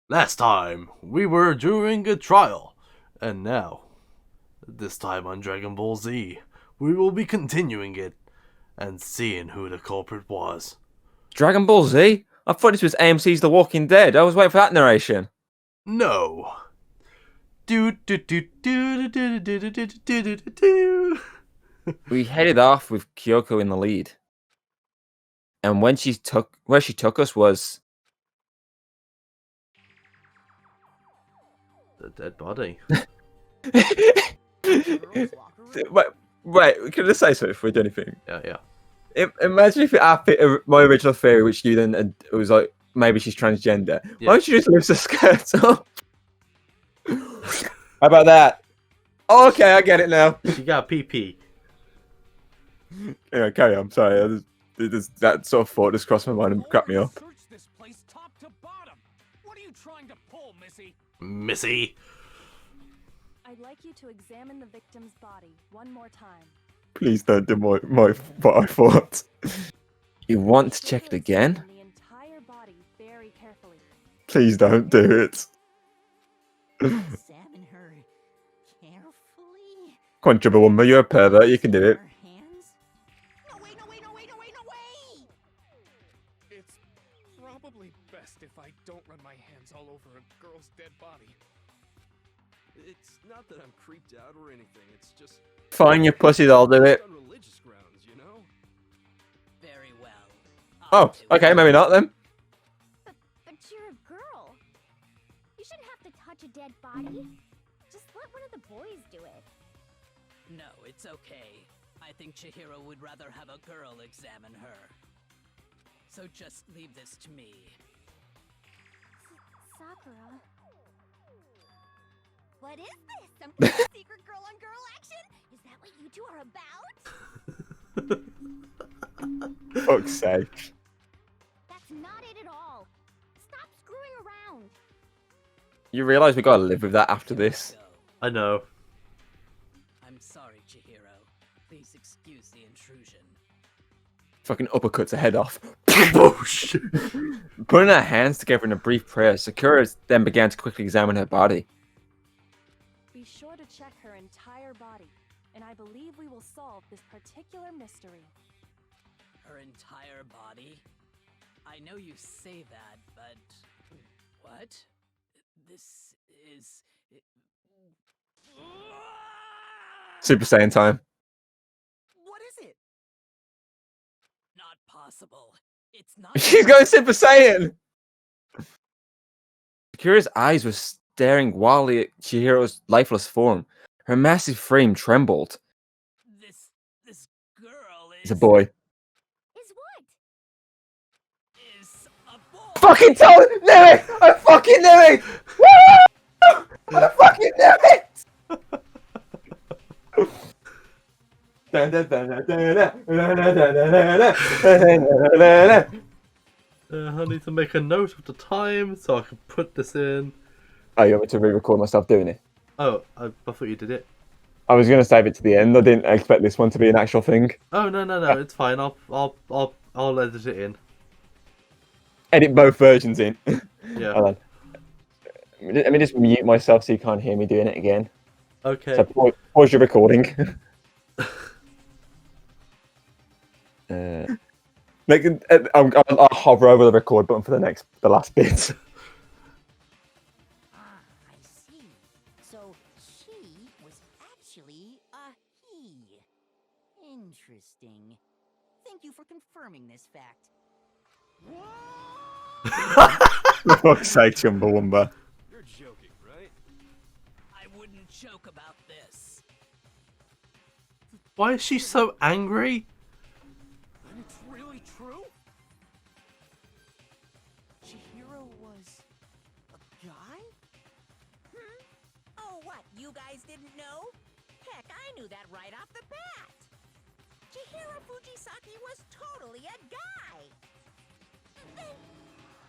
Last time, we were during a trial, and now, this time on Dragon Ball Z, we will be continuing it and seeing who the culprit was. Dragon Ball Z? I thought this was AMC's The Walking Dead. I was waiting for that narration. No. Do do do do do do do do do do do. We headed off with Kyoko in the lead. And where she took us was The dead body. wait, can I say something before we do anything? Yeah. Imagine if my original theory, which you then it was like maybe she's transgender. Yeah. Why don't you just lift her skirt up? How about that? Oh, okay, I get it now. She got PP. Yeah, carry on. Sorry, that sort of thought just crossed my mind and cracked me up. Search this place top to bottom. What are you trying to pull, Missy? Missy. I'd like you to examine the victim's body one more time. Please don't do my what I thought. You want to check it again? The entire body very carefully. Please don't do it. Examine her carefully. Come on, Trouble Woman, you're a pervert. You can do it. Her hands? No way, no way, no way, no way, no way! It's probably best if I don't run my hands all over a girl's dead body. It's not that I'm creeped out or anything, it's just Fine, your pussy, I'll do it. on religious grounds, you know? Very well. Oh, okay, maybe not then. But you're a girl. You shouldn't have to touch a dead body. Just let one of the boys do it. No, it's okay. I think Chihiro would rather have a girl examine her. So just leave this to me. Sakura. What is this? Some kind of secret girl-on-girl action? Is that what you two are about? Fuck's sake. That's not it at all. Stop screwing around. You realise we gotta live with that after this. Go. I know. I'm sorry, Chihiro. Please excuse the intrusion. Fucking uppercuts her head off. Boosh. Putting her hands together in a brief prayer, Sakura then began to quickly examine her body. Be sure to check her entire body, and I believe we will solve this particular mystery. Her entire body? I know you say that, but... What? This is... Super Saiyan time. What is it? Not possible. It's not... She's going Super Saiyan! Sakura's eyes were staring wildly at Chihiro's lifeless form. Her massive frame trembled. This girl is... It's a boy. Is what? Is a boy. Fucking told it! Knew it! I fucking knew it! Woo! I fucking knew it! I need to make a note of the time so I can put this in. Oh, you want me to re-record myself doing it? Oh, I thought you did it. I was going to save it to the end. I didn't expect this one to be an actual thing. Oh no, it's fine. I'll edit it in. Edit both versions in. Yeah. Hold on. Let me just mute myself so you can't hear me doing it again. Okay. So pause your recording. I'll hover over the record button for the last bit. Ah, I see. So she was actually a he. Interesting. Thank you for confirming this fact. For fuck's sake, Chumbawamba. You're joking, right? I wouldn't joke about this. Why is she so angry? And it's really true? Chihiro was a guy? Oh, what? You guys didn't know? Heck, I knew that right off the bat. Chihiro Fujisaki was totally a guy. Then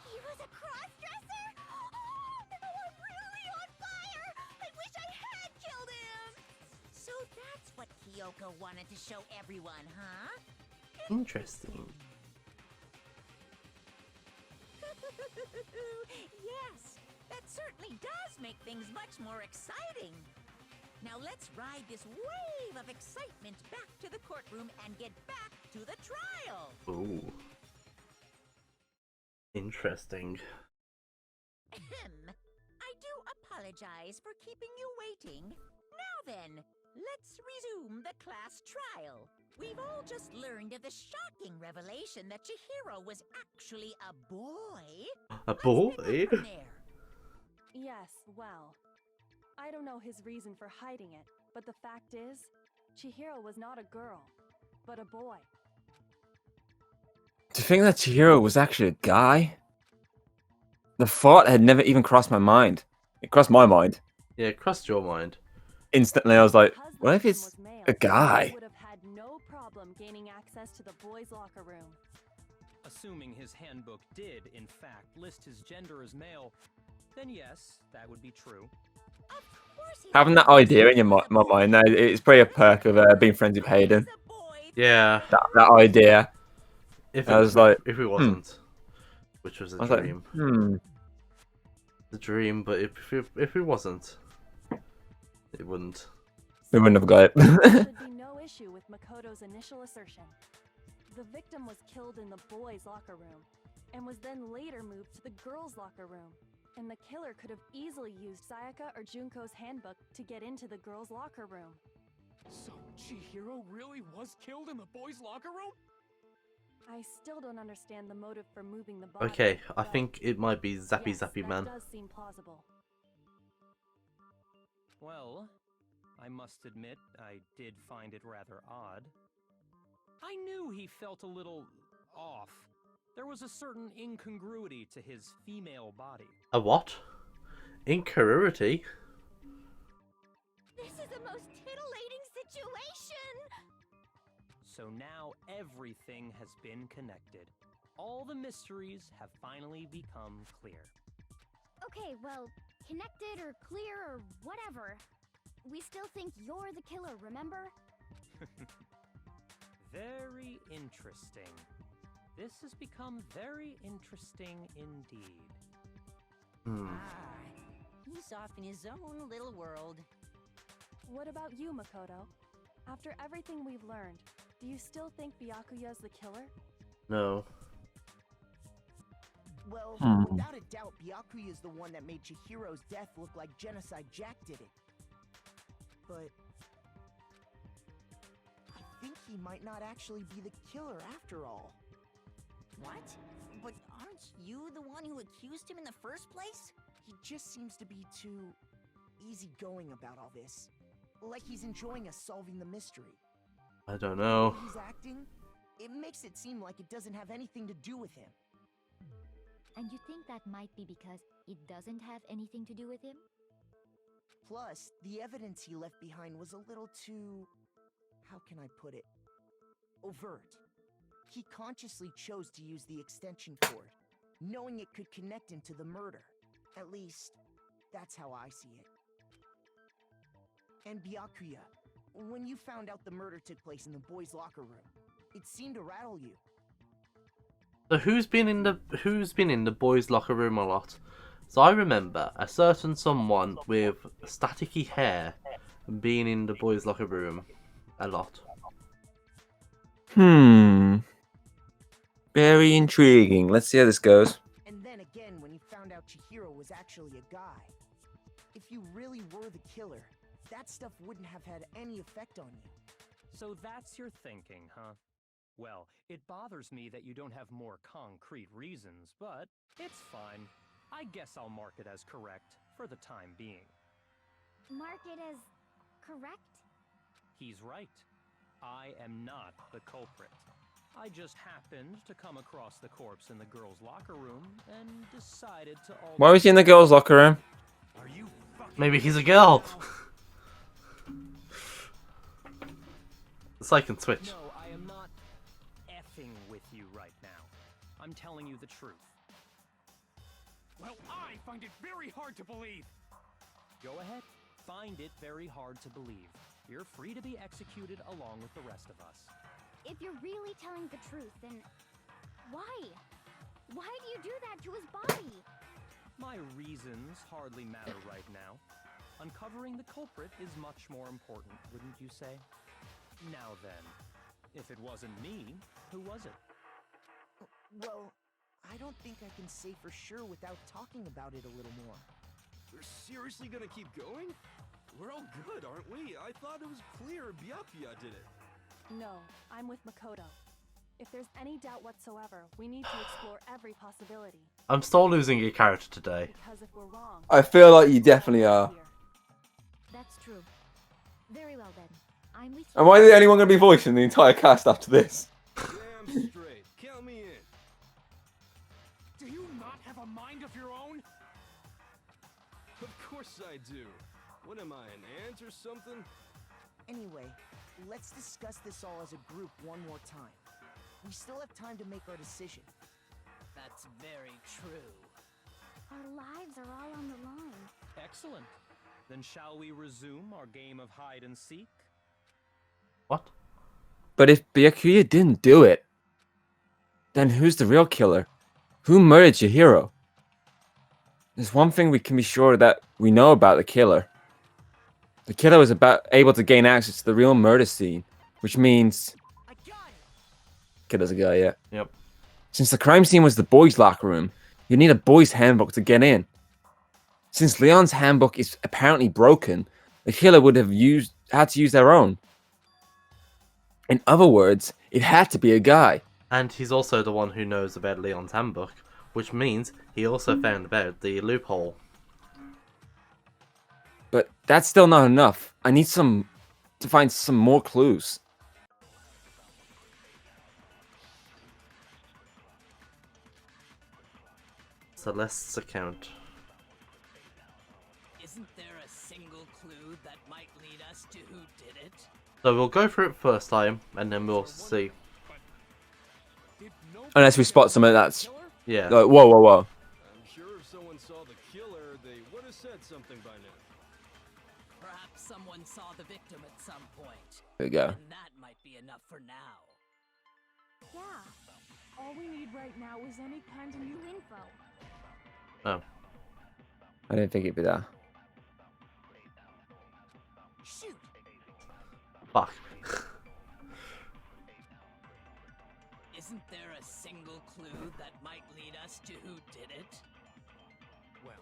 he was a cross-dresser? Oh, no, I'm really on fire! I wish I had killed him! So that's what Kyoko wanted to show everyone, huh? Interesting. Yes, That certainly does make things much more exciting. Now let's ride this wave of excitement back to the courtroom and get back to the trial. Ooh. Interesting. Ahem. I do apologize for keeping you waiting. Now then, let's resume the class trial. We've all just learned of the shocking revelation that Chihiro was actually a boy. A Let's boy? pick up from there. Yes, well, I don't know his reason for hiding it, but the fact is, Chihiro was not a girl, but a boy. To think that Chihiro was actually a guy? The thought had never even crossed my mind. It crossed my mind. Yeah, it crossed your mind. Instantly, I was like, Because the what if victim it's was male, a guy? he would have had no problem gaining access to the boys' locker room. Assuming his handbook did, in fact, list his gender as male, then yes, that would be true. Of course he Having that idea in your my mind, now, it's probably a perk of being friends with Hayden. He's a boy. Yeah. That idea. If I was like, if it wasn't, which was a I was like, dream. The dream, but if it wasn't, it wouldn't. We wouldn't have got it. There should be no issue with Makoto's initial assertion. The victim was killed in the boys' locker room, and was then later moved to the girls' locker room. And the killer could have easily used Sayaka or Junko's handbook to get into the girls' locker room. So, Chihiro really was killed in the boys' locker room? I still don't understand the motive for moving the body. Okay, I but think it might be Zappy yes, Zappy that Man. does seem plausible. Well, I must admit, I did find it rather odd. I knew he felt a little off. There was a certain incongruity to his female body. A what? Incongruity? This is a most titillating situation! So now everything has been connected. All the mysteries have finally become clear. Okay, well, connected or clear or whatever. We still think you're the killer, remember? Very interesting. This has become very interesting indeed. He's off in his own little world. What about you, Makoto? After everything we've learned, do you still think Byakuya's the killer? No. Well, without a doubt, Byakuya is the one that made Chihiro's death look like Genocide Jack did it. But I think he might not actually be the killer after all. What? But aren't you the one who accused him in the first place? He just seems to be too easygoing about all this. Like he's enjoying us solving the mystery. I don't The know. way he's acting, it makes it seem like it doesn't have anything to do with him. And you think that might be because it doesn't have anything to do with him? Plus, the evidence he left behind was a little too... how can I put it? Overt. He consciously chose to use the extension cord, knowing it could connect him to the murder. At least, that's how I see it. And Byakuya, when you found out the murder took place in the boys' locker room, it seemed to rattle you. So who's been in the boys' locker room a lot? So I remember a certain someone with staticky hair being in the boys' locker room a lot. Very intriguing. Let's see how this goes. And then again, when you found out Chihiro was actually a guy. If you really were the killer, that stuff wouldn't have had any effect on you. So that's your thinking, huh? Well, it bothers me that you don't have more concrete reasons, but it's fine. I guess I'll mark it as correct for the time being. Mark it as correct? He's right. I am not the culprit. I just happened to come across the corpse in the girls' locker room and decided to all. Why was he in the girls' locker room? Are you Maybe he's a girl. It's like in Switch. No, I am not effing with you right now. I'm telling you the truth. Well, I find it very hard to believe. Go ahead. Find it very hard to believe. You're free to be executed along with the rest of us. If you're really telling the truth, then why? Why do you do that to his body? My reasons hardly matter right now. Uncovering the culprit is much more important, wouldn't you say? Now then, if it wasn't me, who was it? Well, I don't think I can say for sure without talking about it a little more. We're seriously gonna keep going? We're all good, aren't we? I thought it was clear Byakuya did it. No, I'm with Makoto. If there's any doubt whatsoever, we need to explore every possibility. I'm still losing a character today. Because if we're wrong, I feel like you definitely are. That's true. Very well then. I'm with you. Am I the only one going to be voicing the entire cast after this? Damn straight. Count me in. Do you not have a mind of your own? Of course I do. What am I, an ant or something? Anyway, let's discuss this all as a group one more time. We still have time to make our decision. That's very true. Our lives are all on the line. Excellent. Then shall we resume our game of hide and seek? What? But if Byakuya didn't do it, then who's the real killer? Who murdered your hero? There's one thing we can be sure that we know about the killer. The killer was able to gain access to the real murder scene, which means I got it! killer's a guy, yeah. Yep. Since the crime scene was the boys' locker room, you need a boys' handbook to get in. Since Leon's handbook is apparently broken, the killer would have had to use their own. In other words, it had to be a guy. And he's also the one who knows about Leon's handbook, which means he also found about the loophole. But that's still not enough. I need to find some more clues. Celeste's account. Isn't there a single clue that might lead us to who did it? So we'll go through it first time, and then we'll see. Unless we spot something that's Yeah. like, whoa, whoa, whoa. I'm sure if someone saw the killer, they would have said something by now. Perhaps someone saw the victim at some point. There we go. And that might be enough for now. Yeah. all we need right now is any kind of new info. Oh. I didn't think it'd be that. Shoot! Fuck. Isn't there a single clue that might lead us to who did it? Well,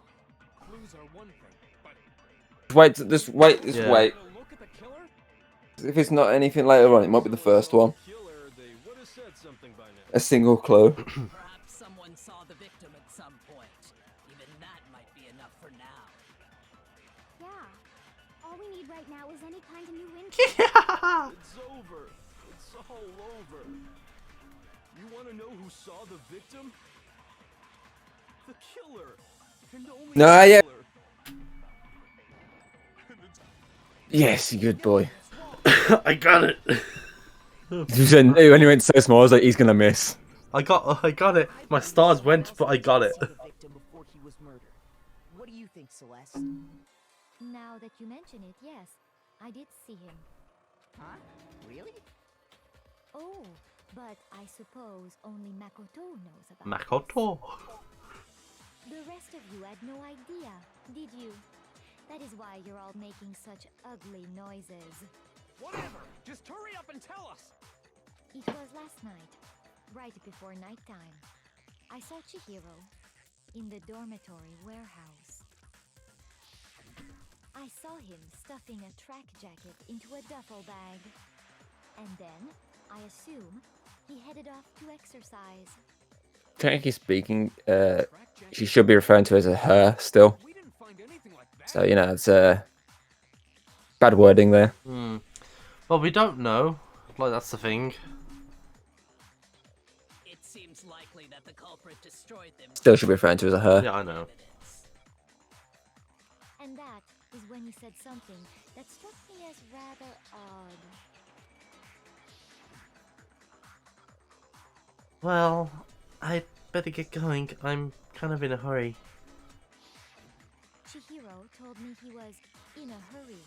clues are one thing, but Wait, just wait, just Yeah. wait. look at the killer? If it's not anything later on, it might be the first one. Killer, they would have said something by now. A single clue. Perhaps someone saw the victim at some point. Even that might be enough for now. Yeah. All we need right now is any kind of new info. It's over. It's all over. You want to know who saw the victim? The killer. And only No, the yeah. killer. Yes, you good boy. I got it. You said when he went so small, I was like, he's gonna miss. I got it. My stars went, but I got it. The victim before he was murdered. What do you think, Celeste? Now that you mention it, yes, I did see him. Huh? Really? Oh, but I suppose only Makoto knows about Makoto. The rest of you had no idea, did you? That is why you're all making such ugly noises. Whatever! Just hurry up and tell us! It was last night, right before nighttime. I saw Chihiro in the dormitory warehouse. I saw him stuffing a track jacket into a duffel bag. And then, I assume, he headed off to exercise. Technically speaking, she should be referring to as a her still. We didn't find anything like that. So, you know, it's bad wording there. Hmm. Well, we don't know. Like, that's the thing. It seems likely that the culprit destroyed them. Still should be referring to as a her. Yeah, I know. And that is when he said something that struck me as rather odd. Well, I better get going. I'm kind of in a hurry. Chihiro told me he was in a hurry.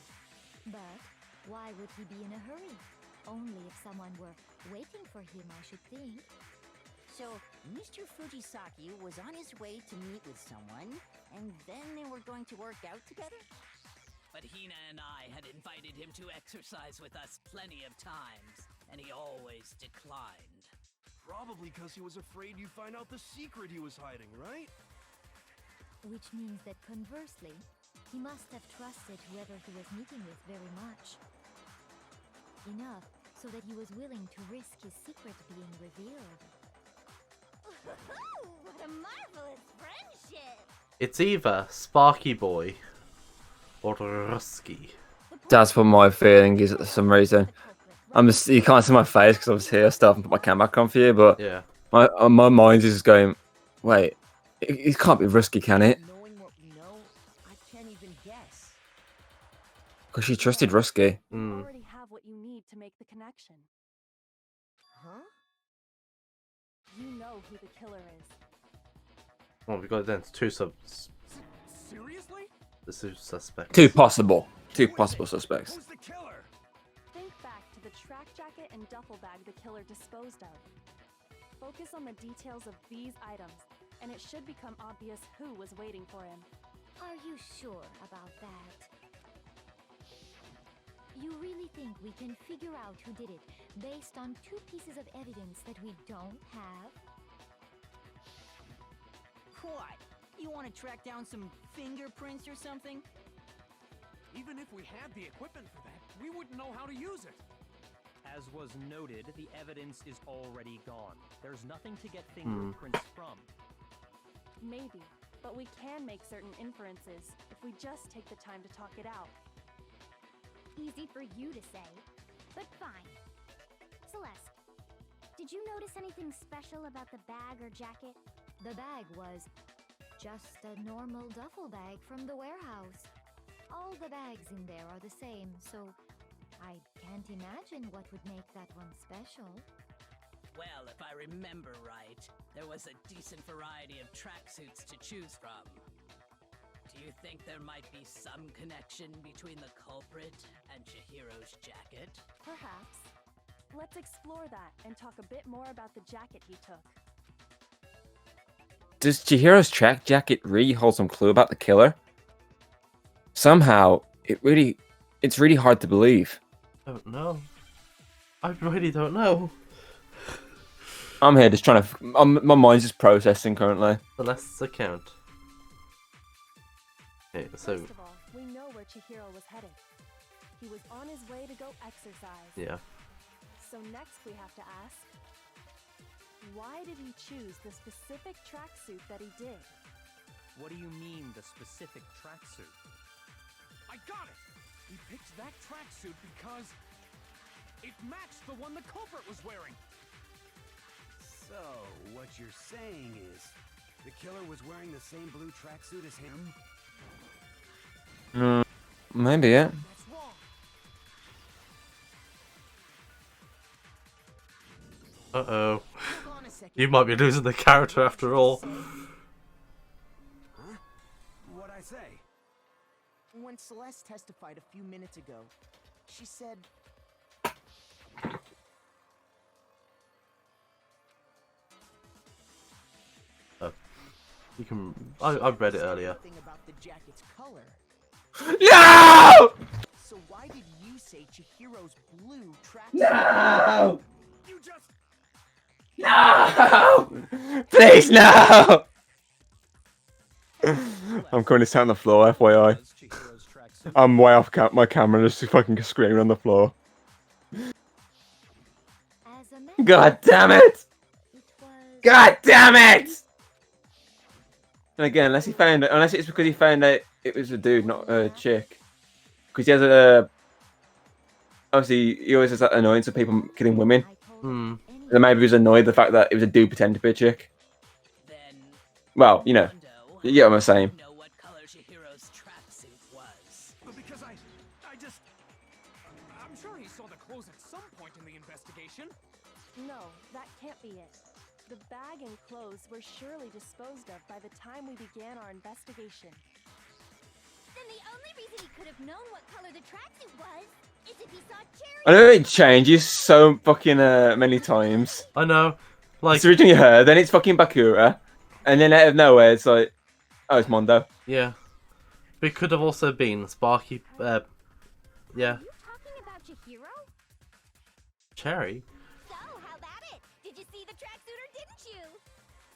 But why would he be in a hurry? Only if someone were waiting for him, I should think. So, Mr. Fujisaki was on his way to meet with someone, and then they were going to work out together? But Hina and I had invited him to exercise with us plenty of times, and he always declined. Probably because he was afraid you'd find out the secret he was hiding, right? Which means that conversely, he must have trusted whoever he was meeting with very much. Enough so that he was willing to risk his secret being revealed. What a marvelous friendship! It's either Sparky Boy or Rusky. That's what my feeling is for some reason. You can't see my face because I was here, still haven't put my camera back on for you, but Yeah. my mind is just going, wait, it can't be Rusky, can it? Knowing what we know, I can't even guess. Because she trusted Rusky. You Mm. already have what you need to make the connection. Huh? You know who the killer is. Well, we got then two Seriously? the two suspects. Two possible suspects. Who's the killer? Think back to the track jacket and duffel bag the killer disposed of. Focus on the details of these items, and it should become obvious who was waiting for him. Are you sure about that? You really think we can figure out who did it based on two pieces of evidence that we don't have? What? You want to track down some fingerprints or something? Even if we had the equipment for that, we wouldn't know how to use it. As was noted, the evidence is already gone. There's nothing to get fingerprints from. Maybe, but we can make certain inferences if we just take the time to talk it out. Easy for you to say, but fine. Celeste, did you notice anything special about the bag or jacket? The bag was just a normal duffel bag from the warehouse. All the bags in there are the same, so I can't imagine what would make that one special. Well, if I remember right, there was a decent variety of tracksuits to choose from. Do you think there might be some connection between the culprit and Chihiro's jacket? Perhaps. Let's explore that and talk a bit more about the jacket he took. Does Chihiro's track jacket really hold some clue about the killer? Somehow, it's really hard to believe. I don't know. I really don't know. I'm here just trying to. My mind's just processing currently. So let's account. Okay, so First of all, we know where Chihiro was headed. He was on his way to go exercise. yeah. So next we have to ask, why did he choose the specific tracksuit that he did? What do you mean, the specific tracksuit? I got it! He picked that tracksuit because it matched the one the culprit was wearing. So, what you're saying is, the killer was wearing the same blue tracksuit as him? Maybe, yeah. That's wrong. Uh-oh. Hold on a second. You might be losing the character after all. Huh? What'd I say? When Celeste testified a few minutes ago, she said, You can. I've read it earlier. something about the jacket's color. No! So why did you say Chihiro's blue tracksuit? No! You just... No! Please, no! I'm currently sat on the floor, FYI. Was Chihiro's tracksuit? I'm way off my camera, just fucking screaming on the floor. As a matter God damn it! it was... God damn it! And again, unless it's because he found out it was a dude, not a chick. Because he has a... Obviously, he always has that annoyance of people killing women. I told Hmm. anyone So maybe he was annoyed the fact that it was a dude pretending to be a chick. Then, Well, you know. Rondo, You get what I'm saying. know what color Chihiro's tracksuit was. But because I just... I'm sure he saw the clothes at some point in the investigation. No, that can't be it. The bag and clothes were surely disposed of by the time we began our investigation. Then the only reason he could have known what color the tracksuit was is if he saw Cherry. I know it changes so fucking many times. I know. Like, It's originally her, then it's fucking Bakura, and then out of nowhere it's like, oh, it's Mondo. yeah. It could have also been Sparky, yeah. Are you talking about Chihiro? Cherry. So, how about it? Did you see the tracksuit or didn't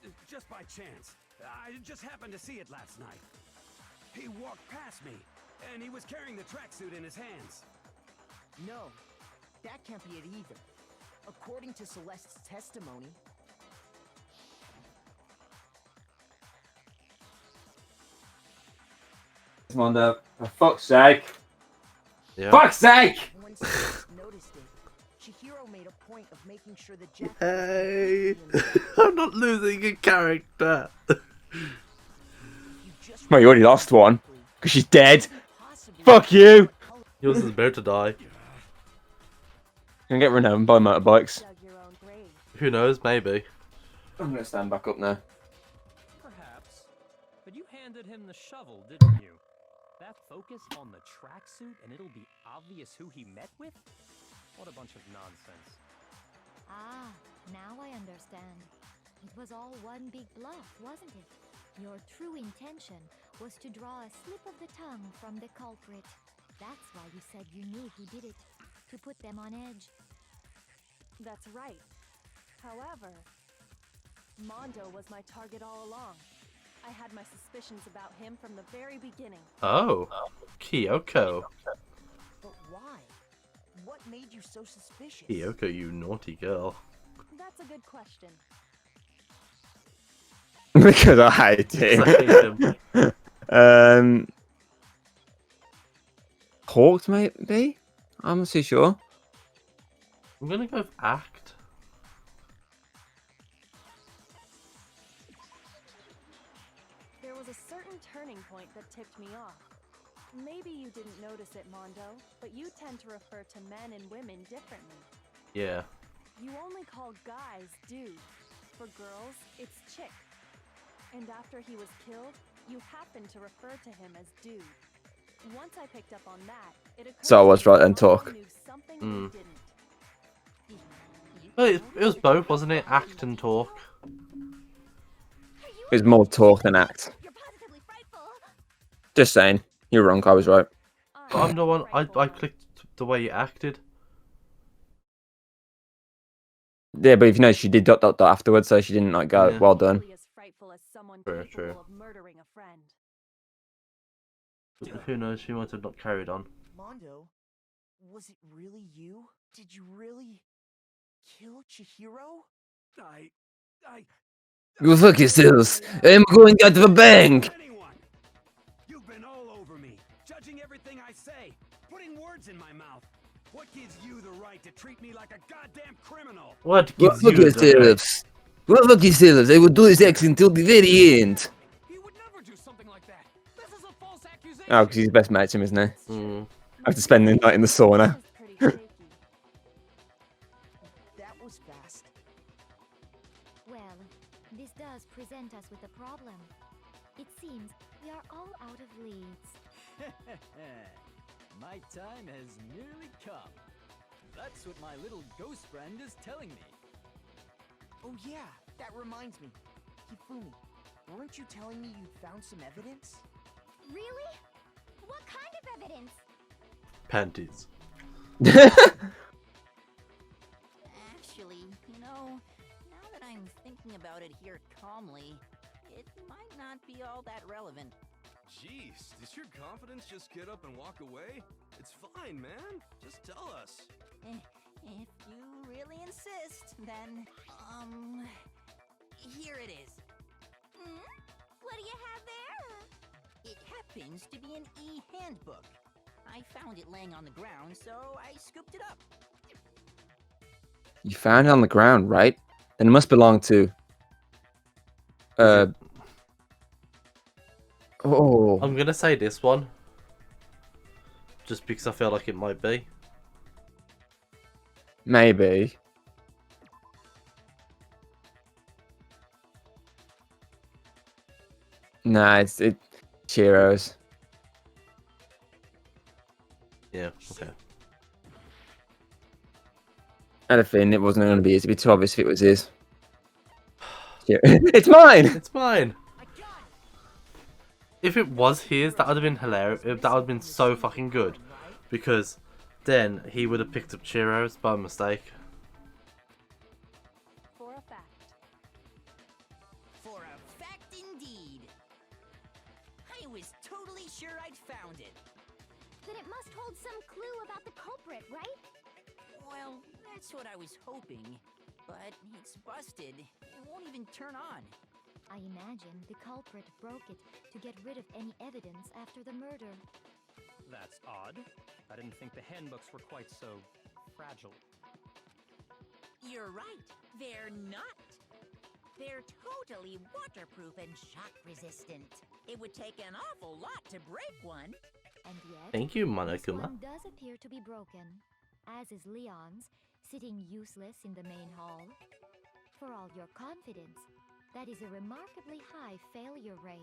you? Just by chance. I just happened to see it last night. He walked past me, and he was carrying the tracksuit in his hands. No, that can't be it either. According to Celeste's testimony, It's Mondo. For fuck's sake. Yeah. Fuck's sake! when Celeste noticed it, Chihiro made a point of making sure the jacket. Hey, I'm not losing a character. Well, you already lost one, because she's dead. Fuck you! Yours is about to die. Can get run over by motorbikes. Dug your own grave. Who knows? Maybe. I'm gonna stand back up now. Perhaps. But you handed him the shovel, didn't you? That focus on the tracksuit and it'll be obvious who he met with? What a bunch of nonsense. Ah, now I understand. It was all one big bluff, wasn't it? Your true intention was to draw a slip of the tongue from the culprit. That's why you said you knew who did it. To put them on edge. That's right. However, Mondo was my target all along. I had my suspicions about him from the very beginning. Oh, Kyoko. But why? What made you so suspicious? Kyoko, you naughty girl. That's a good question. Because I hate him. Hawked, maybe? I'm not too sure. I'm gonna go with act. There was a certain turning point that tipped me off. Maybe you didn't notice it, Mondo, but you tend to refer to men and women differently. Yeah. You only call guys dude. For girls, it's chick. And after he was killed, you happened to refer to him as dude. Once I picked up on that, it occurred So I was to me right that then, talk. Mondo knew something we didn't. Well, it was both, wasn't it? Act and talk. It was more talk than act. You're positively frightful. Just saying. You're wrong, I was right. But I'm the one. I clicked the way you acted. Yeah, but if you know, she did ... afterwards, so she didn't like go, Yeah. well done. As frightful as someone True, capable true. of murdering a friend. Who knows? She might have not carried on. Mondo, was it really you? Did you really kill Chihiro? I... Go fuck yourselves. I'm going out of a bank. Anyone! You've been all over me, judging everything I say, putting words in my mouth. What gives you the right to treat me like a goddamn criminal? What Go gives fuck you the right? yourselves. Go fuck yourselves. I will do this act until the very end. He would never do something like that. This is a false accusation. Oh, because he's best mate to him, isn't he? Mm. I have to spend the night in the sauna. That was pretty shaky. That was fast. Well, this does present us with a problem. It seems we are all out of leads. My time has nearly come. That's what my little ghost friend is telling me. Oh yeah, that reminds me. Hifumi, weren't you telling me you found some evidence? Really? What kind of evidence? Panties. Actually, you know, now that I'm thinking about it here calmly, it might not be all that relevant. Jeez, does your confidence just get up and walk away? It's fine, man. Just tell us. If you really insist, then, here it is. What do you have there? It happens to be an e-handbook. I found it laying on the ground, so I scooped it up. You found it on the ground, right? Then it must belong to... Oh. I'm gonna say this one. Just because I feel like it might be. Maybe. Nah, it's Chihiro's. Yeah, okay. I had a feeling it wasn't going to be his. It'd be too obvious if it was his. Here. It's mine! It's mine. If it was his, that would have been hilarious. That would have been so fucking good, because then he would have picked up Chiro's by mistake. For a fact. For a fact indeed. I was totally sure I'd found it. Then it must hold some clue about the culprit, right? Well, that's what I was hoping. But it's busted. It won't even turn on. I imagine the culprit broke it to get rid of any evidence after the murder. That's odd. I didn't think the handbooks were quite so fragile. You're right. They're not. They're totally waterproof and shock resistant. It would take an awful lot to break one. And yet, Thank you, this Monokuma. one does appear to be broken, as is Leon's, sitting useless in the main hall. For all your confidence, that is a remarkably high failure rate.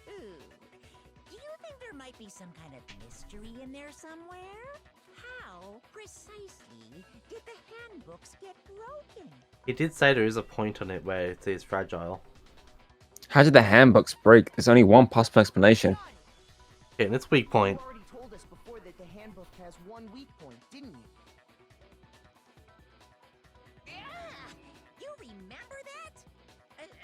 Do you think there might be some kind of mystery in there somewhere? How precisely did the handbooks get broken? He did say there is a point on it where it is fragile. How did the handbooks break? There's only one possible explanation. Okay, and its weak point. You already told us before that the handbook has one weak point, didn't you? You remember that?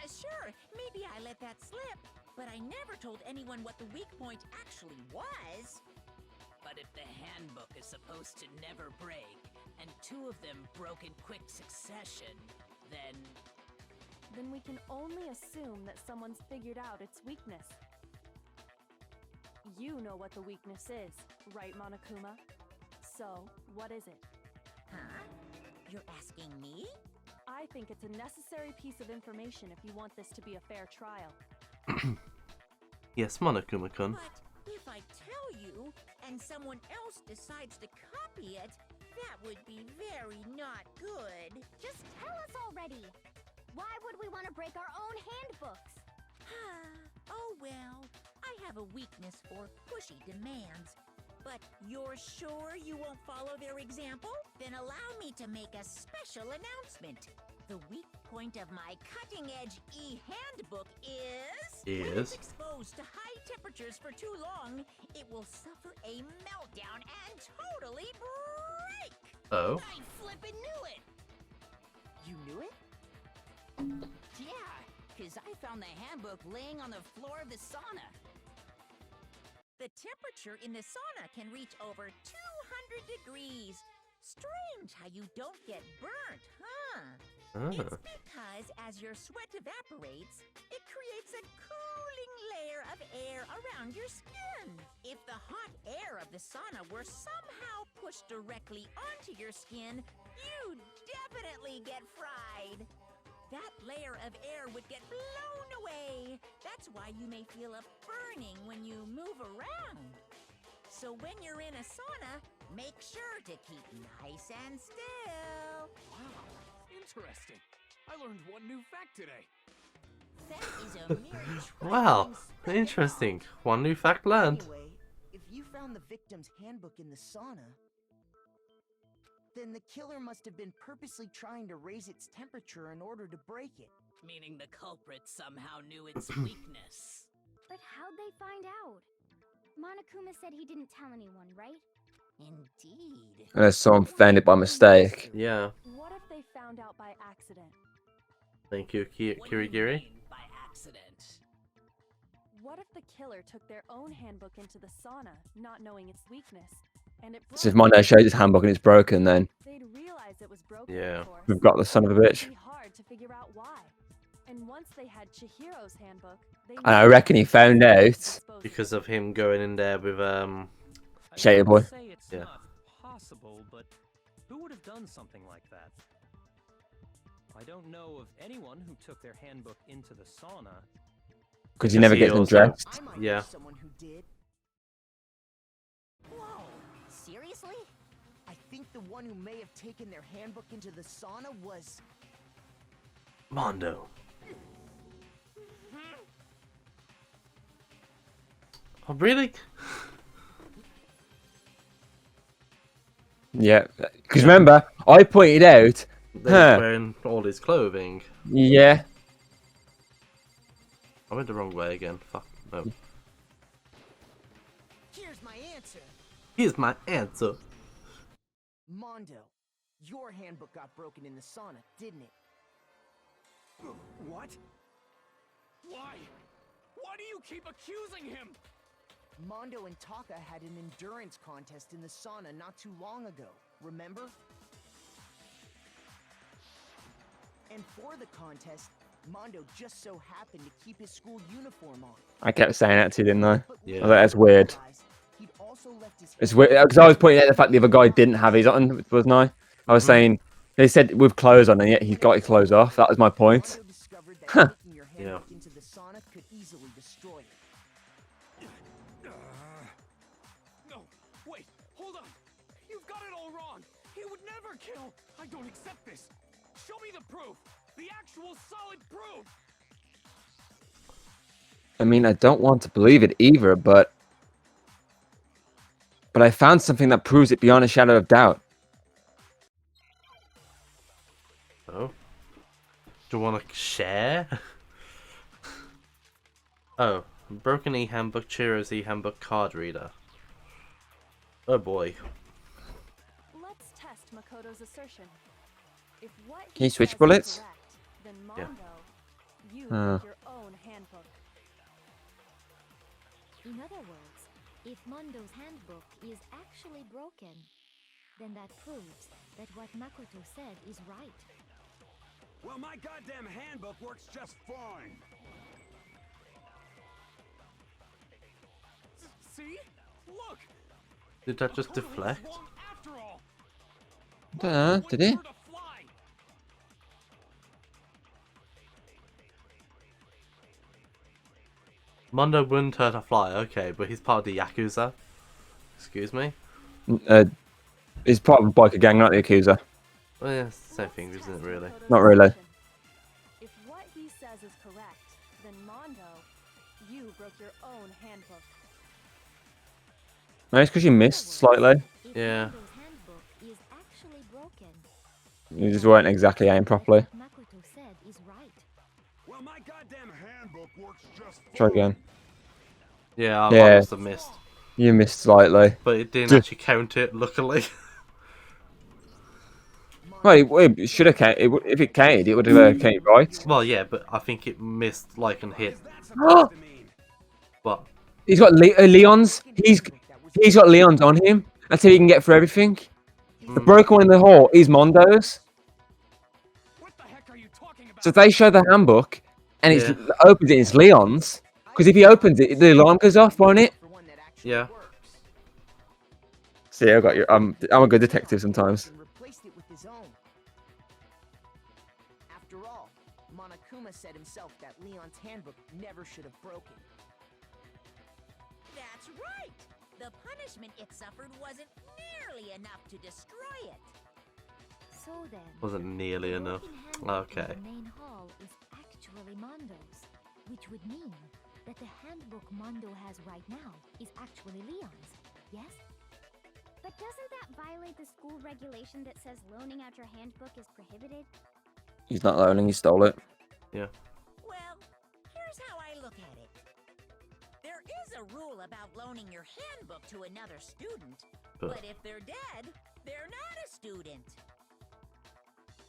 Sure, maybe I let that slip, but I never told anyone what the weak point actually was. But if the handbook is supposed to never break, and two of them broke in quick succession, then We can only assume that someone's figured out its weakness. You know what the weakness is, right, Monokuma? So, what is it? Huh? You're asking me? I think it's a necessary piece of information if you want this to be a fair trial. Yes, Monokuma-kun. But if I tell you, and someone else decides to copy it, that would be very not good. Just tell us already! Why would we want to break our own handbooks? Oh well, I have a weakness for pushy demands. But you're sure you won't follow their example? Then allow me to make a special announcement. The weak point of my cutting-edge e-handbook is... When it's exposed to high temperatures for too long, it will suffer a meltdown and totally break! Oh. I flippin' knew it! You knew it? Yeah, because I found the handbook laying on the floor of the sauna. The temperature in the sauna can reach over 200 degrees. Strange how you don't get burnt, huh? It's because as your sweat evaporates, it creates a cooling layer of air around your skin. If the hot air of the sauna were somehow pushed directly onto your skin, you'd definitely get fried. That layer of air would get blown away. That's why you may feel a burning when you move around. So when you're in a sauna, make sure to keep nice and still. Wow, interesting. I learned one new fact today. That is a mere Wow, trifling speck interesting. One new fact learned. Anyway, if you found the victim's handbook in the sauna, then the killer must have been purposely trying to raise its temperature in order to break it. meaning the culprit somehow knew its weakness. But how'd they find out? Monokuma said he didn't tell anyone, right? Indeed. Unless someone found it by mistake. Yeah. What if they found out by accident? Thank you, What do you Kirigiri. mean by accident? What if the killer took their own handbook into the sauna, not knowing its weakness, and it broke? So if Mondo shows his handbook and it's broken, then They'd realize it was broken, Yeah. of course. we've got the son of a bitch. It'd be hard to figure out why. And once they had Chihiro's handbook, they And I reckon he found out Because of him going in there with I Shader can't boy. say it's Yeah. not possible, but who would have done something like that? I don't know of anyone who took their handbook into the sauna. Because he never he gets also- undressed. I might Yeah. know someone who did. Whoa, seriously? I think the one who may have taken their handbook into the sauna was... Mondo. Oh, really? Yeah. Because remember, I pointed out They're wearing all his clothing. Yeah. I went the wrong way again. Fuck. No. Here's my answer. Here's my answer. Mondo, your handbook got broken in the sauna, didn't it? What? Why? Why do you keep accusing him? Mondo and Taka had an endurance contest in the sauna not too long ago, remember? And for the contest, Mondo just so happened to keep his school uniform on. I kept saying that too, didn't I? Yeah. I was like, that's weird. He'd also left his It's weird because I was pointing out the fact the other guy didn't have his on, wasn't I? I was saying they said with clothes on, and yet he's got his clothes off. That was my point. Mondo discovered that Huh. taking your Yeah. handbook into the sauna could easily destroy it. No, wait, hold on. You've got it all wrong. He would never kill. I don't accept this. Show me the proof. The actual solid proof. I mean, I don't want to believe it either, but I found something that proves it beyond a shadow of doubt. Oh. Do you want to share? Oh. Broken e-handbook, Chiro's e-handbook card reader. Oh boy. Let's test Makoto's assertion. If what he Can you switch says is bullets? correct, then Yeah. Mondo, you Uh. make your own handbook. In other words, if Mondo's handbook is actually broken, then that proves that what Makoto said is right. Well, my goddamn handbook works just fine. See? Look. Did that just Makoto was deflect? wrong after all. Did he? Wouldn't hurt a fly. Mondo wouldn't hurt a fly, okay, but he's part of the Yakuza. Excuse me? He's part of a biker gang, not the accuser. Well, yeah, it's the same thing, isn't it, really? Not really. If what he says is correct, then Mondo, you broke your own handbook. No, it's because you missed slightly. If Yeah. Mondo's handbook is actually broken, You just weren't exactly aimed properly. what Makoto said is right. Well, my goddamn handbook works just fine. Try again. Yeah, I Yeah. must have missed. You missed slightly. But it didn't Duh. actually count it, luckily. Well, it should have counted. If it counted, it would have counted right. Well, yeah, but I think it missed, like, and hit. Oh, But, he's got Leon's. He's got Leon's on him. That's how he can get through everything. The broken one in the hall is Mondo's. What the heck are you talking about? So if they show the handbook and Yeah. it opens it, it's Leon's. Because if he opens it, the alarm goes off, won't it? For one that actually Yeah. works. See, I got you. I'm a good detective sometimes. And replaced it with his own. After all, Monokuma said himself that Leon's handbook never should have broken. That's right! The punishment it suffered wasn't nearly enough to destroy it. So then, wasn't nearly the enough. broken handbook in Okay. the main hall is actually Mondo's, which would mean that the handbook Mondo has right now is actually Leon's. Yes? But doesn't that violate the school regulation that says loaning out your handbook is prohibited? He's not loaning, he stole it. Yeah. Well, here's how I look at it. There is a rule about loaning your handbook to another student, but if they're dead, they're not a student.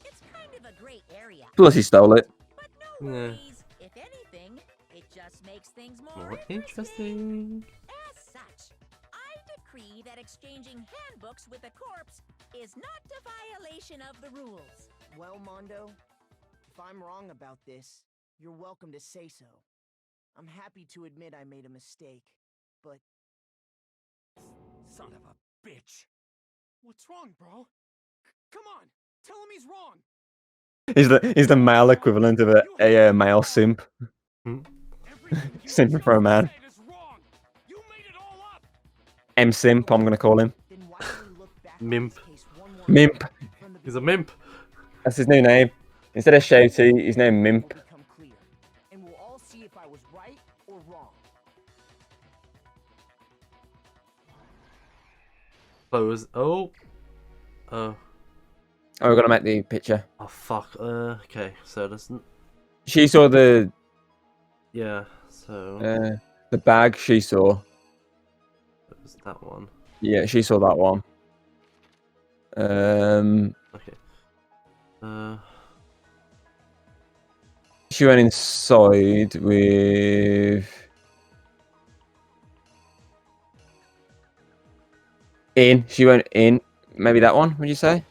It's kind of a gray area, Plus, he stole it. but no Yeah. worries. If anything, it just makes things more More interesting. interesting. As such, I decree that exchanging handbooks with a corpse is not a violation of the rules. Well, Mondo, if I'm wrong about this, you're welcome to say so. I'm happy to admit I made a mistake, but Son of a bitch. What's wrong, bro? Come on, tell him he's wrong. He's the male equivalent of a male simp. Everything you Simping for a man. said is wrong. You made it all up. M Simp, I'm gonna call him. then why don't we look back Mimp. on this case one more Mimp. time from the He's a mimp. That's his new name. Instead of Shouty, his name Mimp. will become clear, and we'll all see if I was right or wrong. Close. Oh. Oh. Oh, we're gonna make the picture. Oh fuck. Okay. So there's. She saw the Yeah. So bag. She saw. it was that one. Yeah, she saw that one. Okay. She went inside with. In. She went in. Maybe that one. Would you say?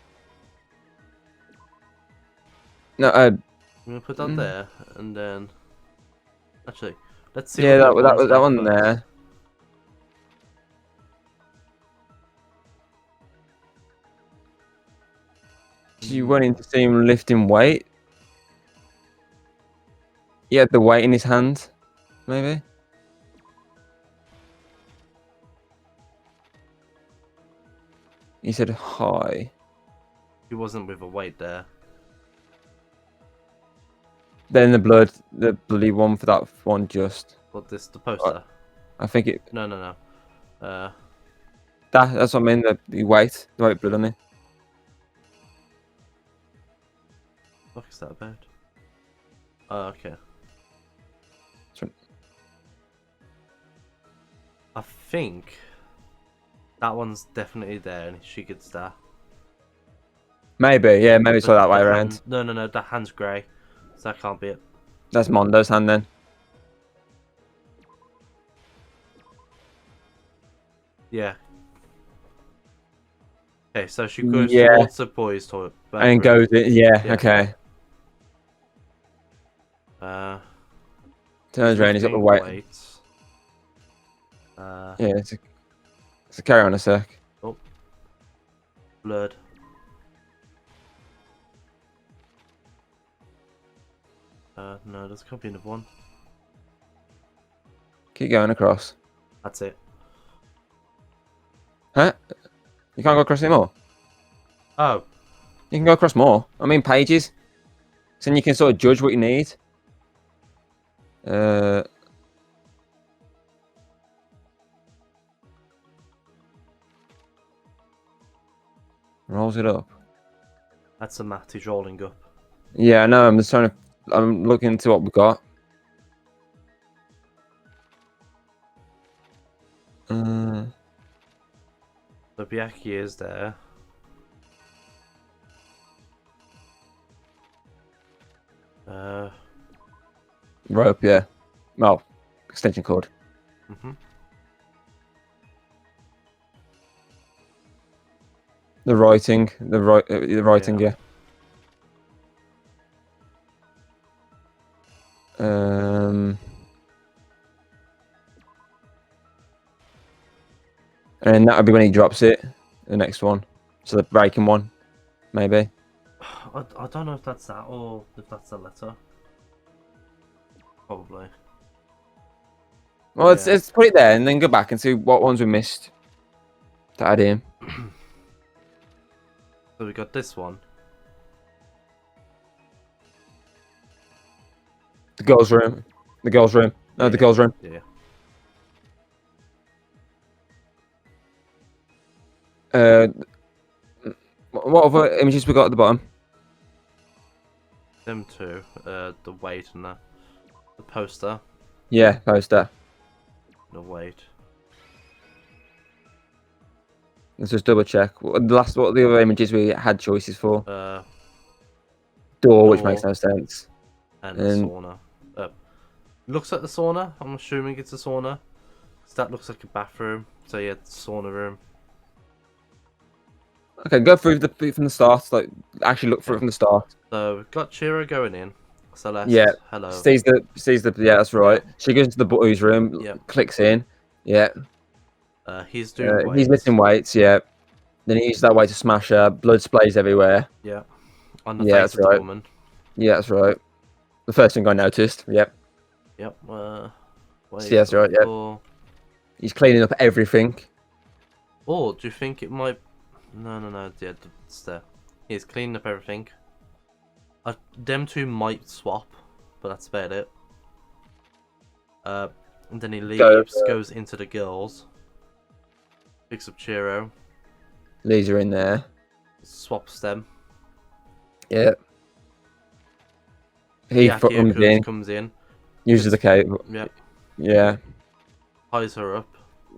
No. I'm gonna put that there, and then. Actually, let's see. Yeah, what the that ones one have first. there. She went in to see him lifting weight. He had the weight in his hand, maybe. He said hi. He wasn't with a weight there. Then the bloody one for that one just. But this the poster. I think it. No. That's what I mean. The white blood on it. What is that about? Oh, okay. Sorry. I think that one's definitely there, and she gets that. Maybe, yeah, maybe it's all that way around. No, that hand's grey, so that can't be it. That's Mondo's hand then. Yeah. Okay, so she goes Yeah. towards the boys' toilet. And goes in, yeah, Yeah. okay. Turns around, he's got the weight. Yeah, it's a carry on a sec. Oh. Blood. No, there's a copy of one. Keep going across. That's it. Huh? You can't go across anymore? Oh. You can go across more. I mean pages. So then you can sort of judge what you need. Rolls it up. That's a mat he's rolling up. Yeah, I know. I'm just trying to. I'm looking into what we got. The Byaki is there. Rope, yeah. Well, extension cord. The writing, the writing, yeah. And that would be when he drops it. The next one, so the breaking one, maybe. I don't know if that's that or if that's the letter. Probably. Well, let's put it there and then go back and see what ones we missed to add in. So we got this one. The girls' room. The girls' room. No, the girls' room. Yeah. What other images we got at the bottom? Them two. The weight and the poster. Yeah, poster. The weight. Let's just double check. What are the other images we had choices for? Door, which makes no sense. And sauna. Looks like the sauna. I'm assuming it's a sauna. So that looks like a bathroom. So yeah, it's a sauna room. Okay, go through from the start. Like, actually look through it from the start. So we've got Chiro going in. Celeste, yeah. hello. Sees the. Yeah, that's right. Yeah. She goes to the boys' room. Yep. Clicks in. Yeah. He's doing weights. He's lifting weights. Yeah. Then he uses that way to smash her. Blood sprays everywhere. Yeah. On the face of the woman. Yeah, that's right. The first thing I noticed. Yep. Yep. Yeah, that's right. Yeah. He's cleaning up everything. Oh, do you think it might? No. Yeah, it's there. He's cleaning up everything. Them two might swap, but that's about it. And then he leaves, goes into the girls, picks up Chiro. Leaves her in there. Swaps them. Yeah. He Akio comes in, comes in. uses the cape. Yep. Yeah. Ties her up.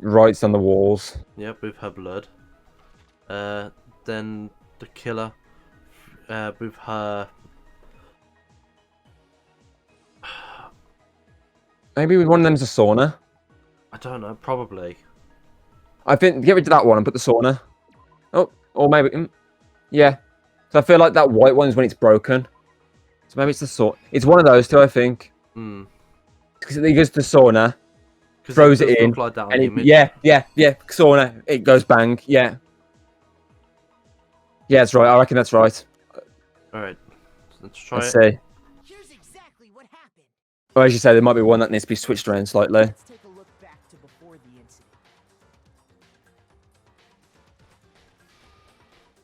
Writes on the walls. Yep, with her blood. Then the killer, with her. Maybe one of them's a sauna. I don't know. Probably. I think get rid of that one and put the sauna. Oh, or maybe yeah. So I feel like that white one's when it's broken. So maybe it's the sauna. It's one of those two, I think. Hmm. Because he goes to the sauna, throws it in, Look like that on and the it, image. yeah, sauna. It goes bang. Yeah. Yeah, that's right. I reckon that's right. All right. Let's try Let's it. see. Well, as you say, there might be one that needs to be switched around slightly. Let's take a look back to before the incident.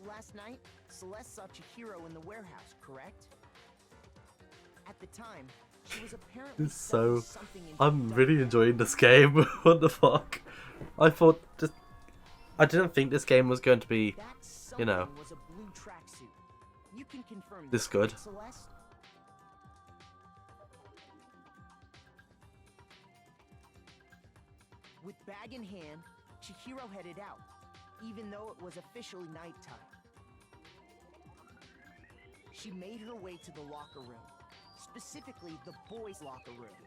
Last night, Celeste saw Chihiro in the warehouse, correct? At the time, she was apparently It's so. something in I'm really enjoying this game. What the fuck? I thought just. I didn't think this game was going to be, you know, was a blue tracksuit. You can confirm this good. Celeste? With bag in hand, Chihiro headed out, even though it was officially nighttime. She made her way to the locker room, specifically the boys' locker room.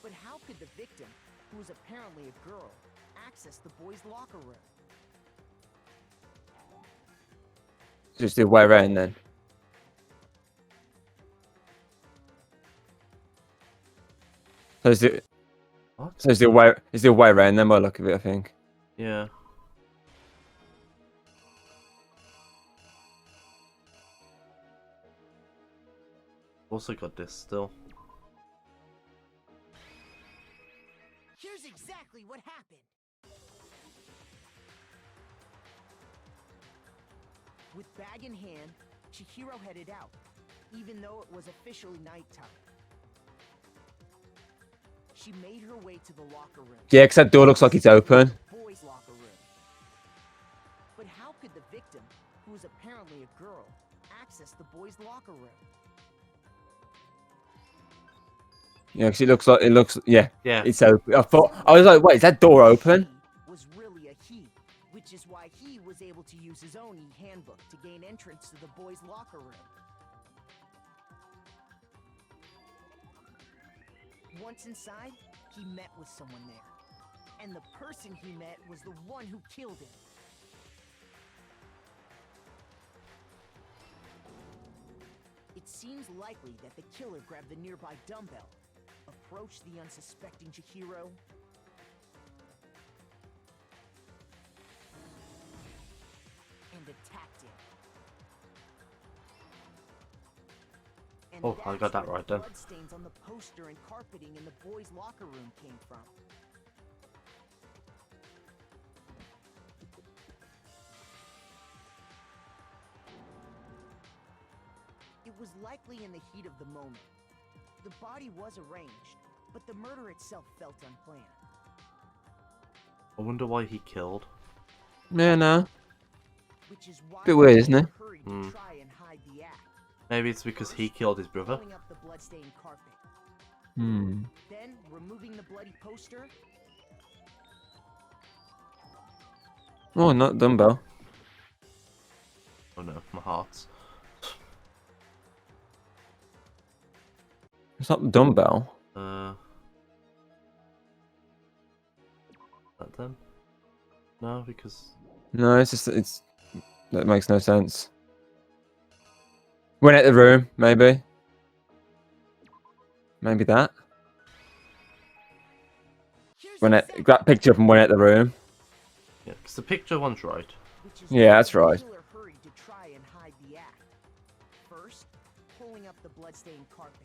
But how could the victim, who was apparently a girl, access the boys' locker room? Just the way around then. So is it? What? So it's the way around then by the look of it, I think. Yeah. Also got this still. Here's exactly what happened. With bag in hand, Chihiro headed out, even though it was officially nighttime. She made her way to the locker room. Yeah, because that door looks like it's open. Boys' locker room. But how could the victim, who was apparently a girl, access the boys' locker room? Yeah, because yeah. Yeah. It's open. I was like, wait, is that door open? Was really a he, which is why he was able to use his own e-handbook to gain entrance to the boys' locker room. Once inside, he met with someone there. And the person he met was the one who killed him. It seems likely that the killer grabbed the nearby dumbbell, approached the unsuspecting Chihiro, and attacked him. And Oh, I got that right then. Bloodstains on the poster and carpeting in the boys' locker room came from. It was likely in the heat of the moment. The body was arranged, but the murder itself felt unplanned. I wonder why he killed. Yeah, no. Which is why Bit weird, isn't it? hurried to Mm. try and hide the act. Maybe it's because he killed his brother. Pulling up the bloodstained carpet. Hmm. Then removing the bloody poster. Oh, not dumbbell. Oh no, my heart. It's not the dumbbell. That then? No, because No, that makes no sense. Went out the room, maybe. Maybe that. That picture up and went out the room. yeah, because the picture one's right. Which is Yeah, why that's the right. killer hurried to try and hide the act. First, pulling up the bloodstained carpet.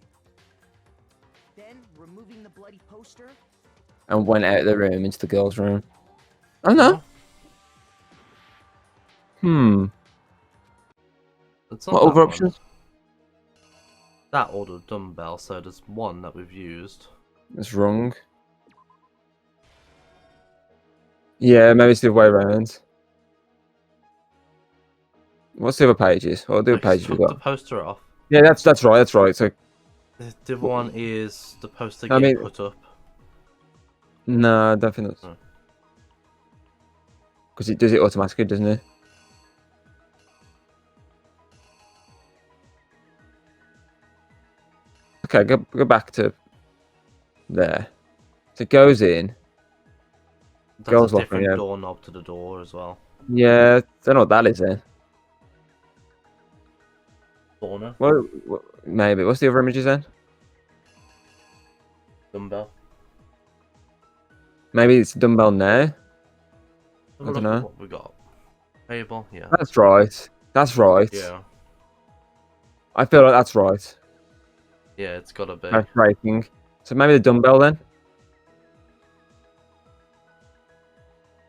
Then removing the bloody poster. And went out of the room into the girls' room. Oh no. Hmm. It's not What that other one. options? That or the dumbbell, so there's one that we've used. It's wrong. Yeah, maybe it's the other way around. What's the other pages? What other pages we Took the got? poster off. Yeah, that's right. That's right. So The other one is the poster I getting mean- put up. no, I don't think that's Oh. because it does it automatically, doesn't it? Okay, go back to there. So it goes in. That's Girls' a locker, different yeah. doorknob to the door as well. Yeah, don't know what that is then. Corner, What maybe. What's the other images then? dumbbell. Maybe it's a dumbbell now. Have a I look don't at know. what we got. Table, yeah. That's right. That's right. Yeah. I feel like that's right. Yeah, it's gotta be. That's breaking. So maybe the dumbbell then.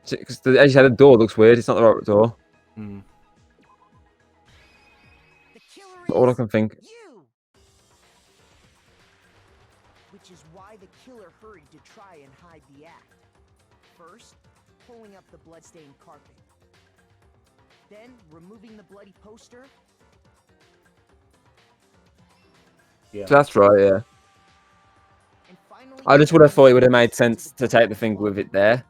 Because as you said, the door looks weird. It's not the right door. Hmm. The killer That's all I is can think. you! Which is why the killer hurried to try and hide the act. First, pulling up the bloodstained carpet. Then, removing the bloody poster. Yeah. That's right. Yeah. And finally, I just would have thought it would have made into sense the to take the girls' thing locker with it room. there.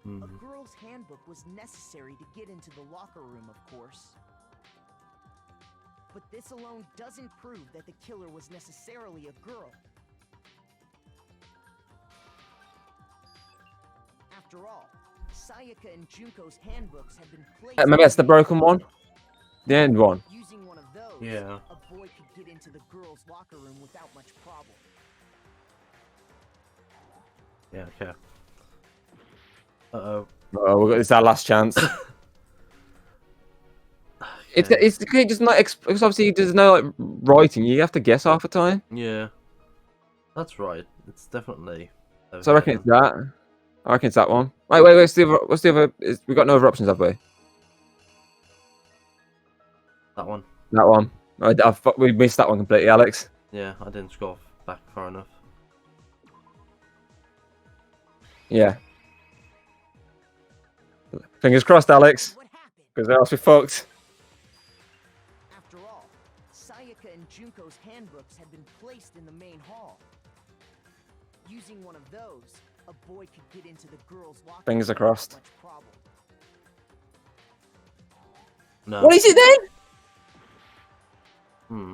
Hmm. A girl's handbook was necessary to get into the locker room, of course. But this alone doesn't prove that the killer was necessarily a girl. After all, Sayaka and Junko's handbooks had been placed. Maybe that's the broken one. The end one. Using one of those, Yeah. a boy could get into the girls' locker room without much problem. Yeah, okay. Uh-oh. Oh, it's our last chance. It's okay, just not because obviously there's no like writing. You have to guess half the time. Yeah. That's right. It's definitely... So I reckon it's that. I reckon it's that one. Wait. What's the other? We got no other options, have we? That one. That one. We missed that one completely, Alex. Yeah, I didn't scroll back far enough. Yeah. Fingers crossed, Alex. What happened? Because else we're fucked. After all, Sayaka and Junko's handbooks had been placed in the main hall. Using one of those, a boy could get into the girls' locker Fingers room are crossed. without much problem. No. What is it then? Hmm.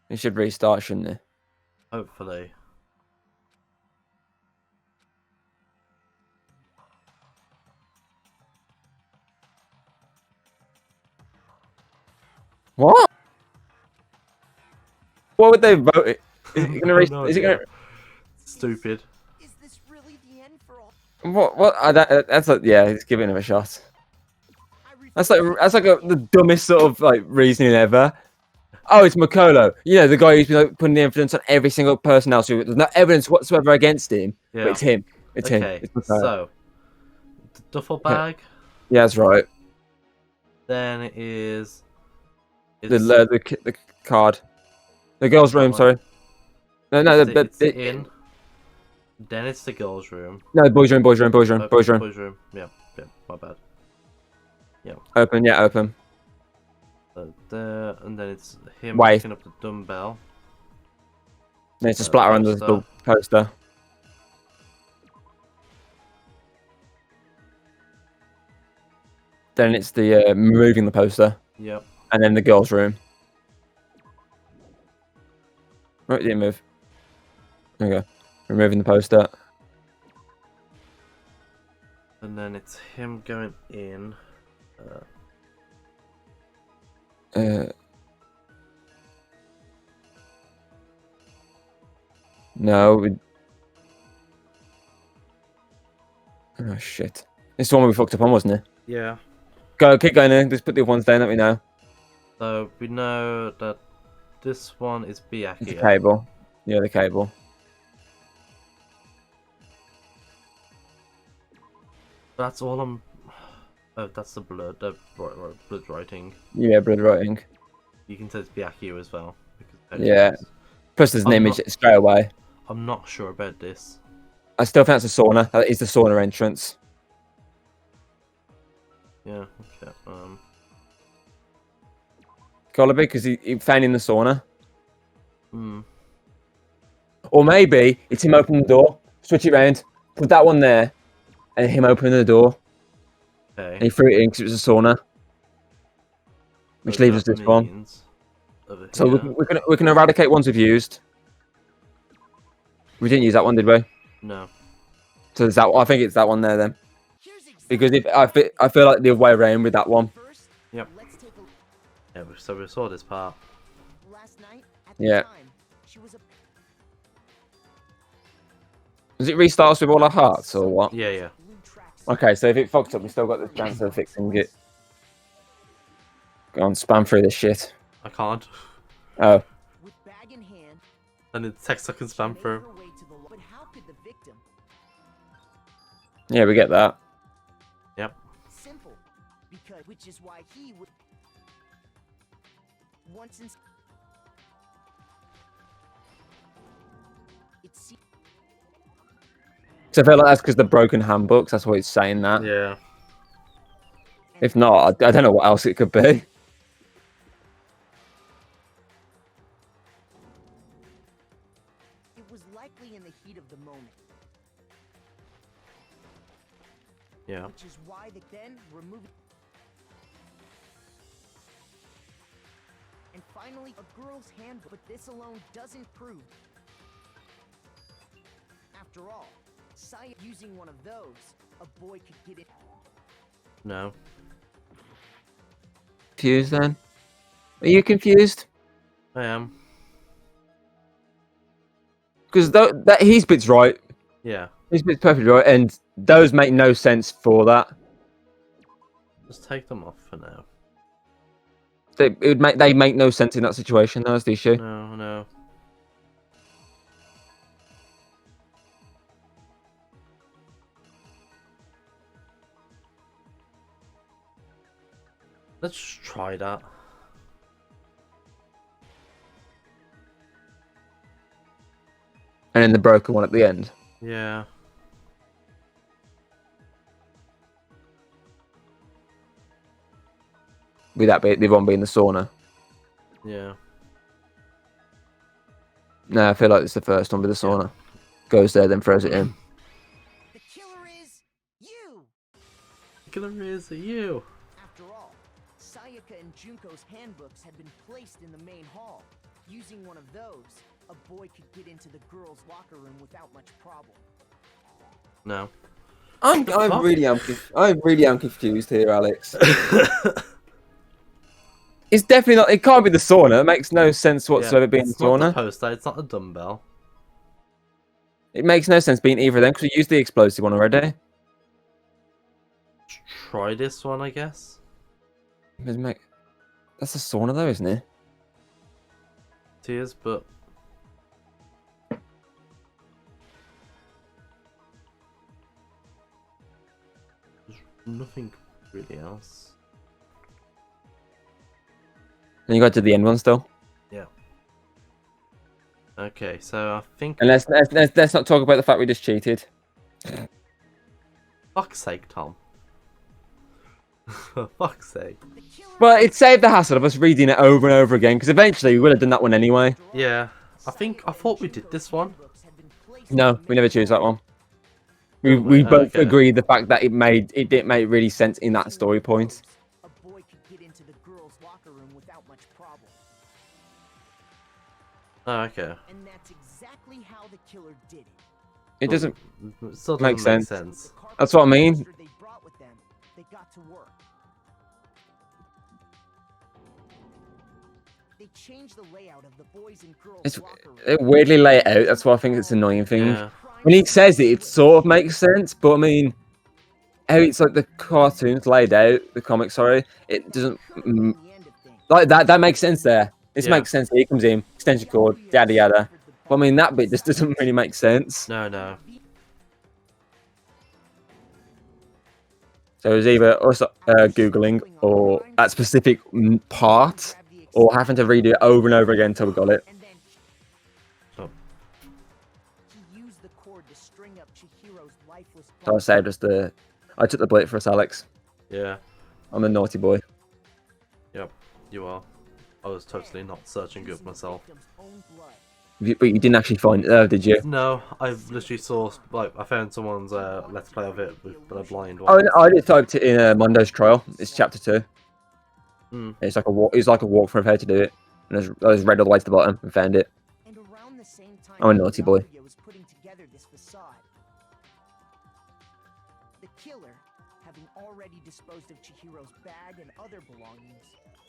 It should restart, shouldn't it? Hopefully. What? What would they vote? Is it gonna? No Is it idea. gonna? Stupid. Is this really the end for all? What? That's like, yeah. It's giving him a shot. That's like the dumbest sort of like reasoning ever. Oh, it's Makolo. You know, the guy who's been like, putting the evidence on every single person else who there's no evidence whatsoever against him. Yeah. But it's him. It's him. Okay, It's Makolo. so... The duffel bag. Yeah, that's right. Then it is... The card. The girls' room. one. Sorry. No. It's the inn. Then it's the girls' room. No, boys' room. Boys' room. Yeah, my bad. Open. Yeah, open. So there, and then it's him Wait. picking up the dumbbell. Then it's a splatter under the poster. Then it's the moving the poster, Yep. and then the girls' room. Right, didn't move. There we go. Removing the poster. And then it's him going in. No. Oh shit! This is the one we fucked up on, wasn't it? Yeah. Go, keep going in. Just put the other ones down. Let me know. So we know that this one is It's Biaki. the cable. Yeah, the cable. That's all I'm. Oh, that's the blood. The blood writing. Yeah, blood writing. You can say it's Biaki as well. Because Yeah. Plus, there's an I'm image not- straight away. I'm not sure about this. I still think that's a sauna. That is the sauna entrance. Yeah. Okay. Gotta be, because he found in the sauna. Hmm. Or maybe it's him opening the door. Switch it round. Put that one there, and him opening the door. Okay. And he threw it in because it was a sauna. Which So leaves us that this one. means over So here. we can eradicate ones we've used. We didn't use that one, did we? No. So there's that. I think it's that one there then. Because if I feel like the other way around with that one. Yep. Yeah. So we saw this part. Last night, at the Yeah. time, she was a Does it restart us with all our hearts or what? Yeah. Yeah. Okay, so if it fucks up, we still got the chance of fixing it. Go on, spam through this shit. I can't. Oh. with bag in hand. And it's text I can spam made through. her way to the but how could the victim? Yeah, we get that. Yep. Simple, because which is why he would once in. It's So I feel like that's because the broken handbooks. That's why it's saying that. Yeah. If not, I don't know what else it could be. It was likely in the heat of the moment. Yeah. Which is why they then removed. And finally, a girl's handbook. But this alone doesn't prove. After all, using one of those, a boy could get in. No. Confused then? Are you confused? I am. Because that his bit's right. Yeah. His bit's perfectly right, and those make no sense for that. Just take them off for now. They make no sense in that situation. That's the issue. No. No. Let's try that. And then the broken one at the end. Yeah. With that bit, the one being the sauna. Yeah. No, I feel like it's the first one with the sauna. Goes there, then throws it in. The killer is you. The killer is you. After all, Sayaka and Junko's handbooks had been placed in the main hall. Using one of those, a boy could get into the girls' locker room without much problem. No. I really am confused here, Alex. It's definitely not. It can't be the sauna. It makes no sense whatsoever being the It's not the sauna. poster. It's not a dumbbell. It makes no sense being either of them because we used the explosive one already. Try this one, I guess. That's a sauna though, isn't it? It is, but there's nothing really else. And you got to the end one still. Yeah. Okay, so I think. And let's not talk about the fact we just cheated. Fuck's sake, Tom. For fuck's sake. Well, it saved the hassle of us reading it over and over again because eventually we would have done that one anyway. Yeah, I thought we did this one. No, we never choose that one. We both okay. agreed the fact that it didn't make really sense in that story point. A boy could get into the girls' locker room without much problem. Oh, okay. And that's exactly how the killer did it. It doesn't It still make doesn't sense. That's what I mean. They brought with them, they got to work. They changed the layout of the boys and girls' locker room. They weirdly lay it out. That's why I think it's an annoying thing. Yeah. When he says it, it sort of makes sense, but I mean, how it's like the cartoons laid out, the comic, sorry, it doesn't like that. That makes sense there. This Yeah. makes sense. He comes in, extension cord, yada yada. But I mean, that bit just doesn't really make sense. No. So it was either us googling or that specific part, or having to read it over and over again until we got it. Oh. He used the cord to string up So I took the bullet for us, Alex. Yeah. I'm a naughty boy. Yep. You are. I was totally not searching good myself. But you didn't actually find it, did you? No, I literally saw, like, I found someone's let's play of it with a blind Oh, one. I just typed it in Mondo's trial. It's chapter 2. Mm. It's like a walk. It's like a walkthrough of how to do it. And I just read all the way to the bottom and found it. And around the same time I'm a naughty boy. Nadia was putting together this facade, the killer, having already disposed of Chihiro's bag and other belongings,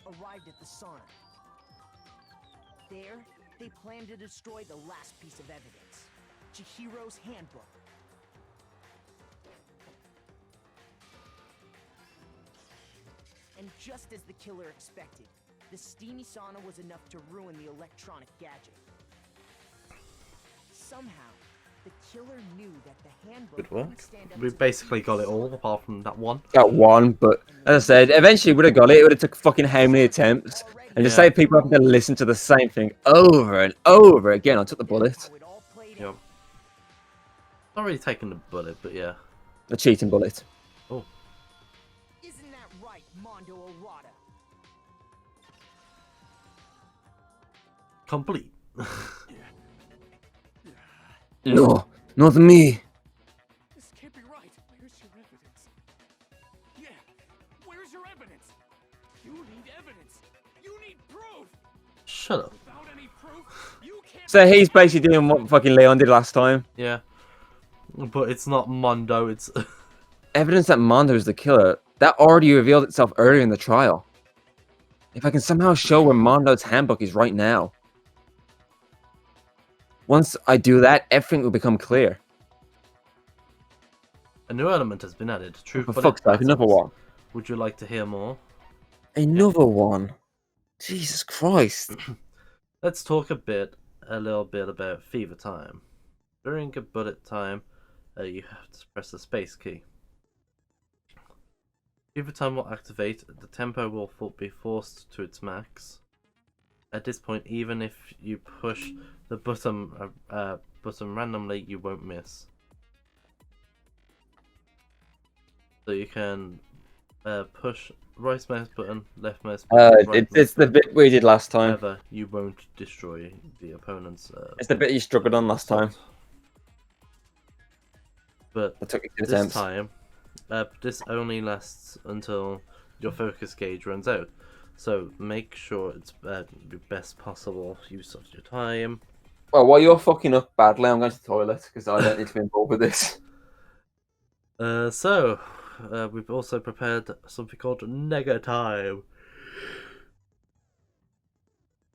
arrived at the sauna. There, they planned to destroy the last piece of evidence, Chihiro's handbook. And just as the killer expected, the steamy sauna was enough to ruin the electronic gadget. Somehow, the killer knew that the handbook Good work. wouldn't stand up We to the basically got it previous all, sauna. apart from that one. Got one, but as I said, eventually would have got it. It would have took fucking how many attempts? And to Yeah. say people having to listen to the same thing over and over again, I took the bullet. How it all played Yep. out. Not really taking the bullet, but yeah. The cheating bullet. Oh. Isn't that right, Mondo Orada? Complete. No, not me. This can't be right. Where's your evidence? Yeah, where's your evidence? You need evidence. You need proof. Shut up. Without any proof, you can't. So he's basically doing what fucking Leon did last time. Yeah. But it's not Mondo, it's... Evidence that Mondo is the killer. That already revealed itself earlier in the trial. If I can somehow show where Mondo's handbook is right now. Once I do that, everything will become clear. A new element has been added. True For bullet fuck's sake, another battles. one. Would you like to hear more? Another one. Jesus Christ. Let's talk a little bit about fever time. During a bullet time, you have to press the space key. Fever time will activate, the tempo will be forced to its max. At this point, even if you push the button randomly, you won't miss. So you can push right mouse button, left mouse button, right It's the bit we did last time. However, you won't destroy the opponent's. It's the bit you struggled on last time. But I took it 2 this attempts. time, this only lasts until your focus gauge runs out. So make sure it's the best possible use of your time. Well, while you're fucking up badly, I'm going to the toilet because I don't need to be involved with this. We've also prepared something called Nega Time.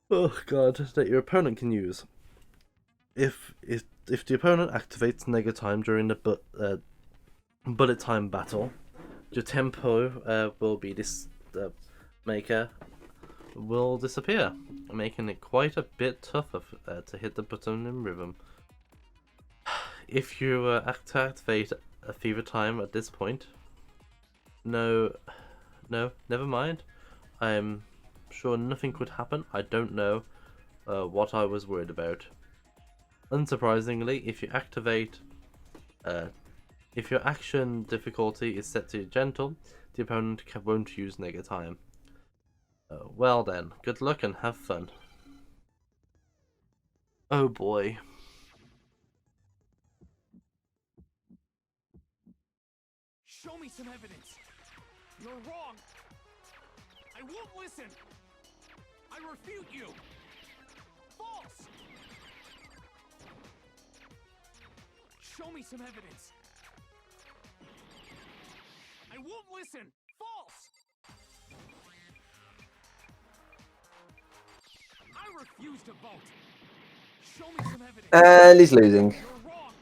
Oh god, that your opponent can use. If the opponent activates Nega Time during the bullet time battle, your tempo will be maker will disappear, making it quite a bit tougher to hit the button in rhythm. If you activate a fever time at this point, no, never mind. I'm sure nothing could happen. I don't know what I was worried about. Unsurprisingly, if you activate, if your action difficulty is set to gentle, the opponent won't use Nega Time. Well then, good luck and have fun. Oh boy. Show me some evidence. You're wrong. I won't listen. I refute you. False. Show me some evidence. I won't listen. False. I refuse to vote. Show me some evidence. And he's losing. You're wrong.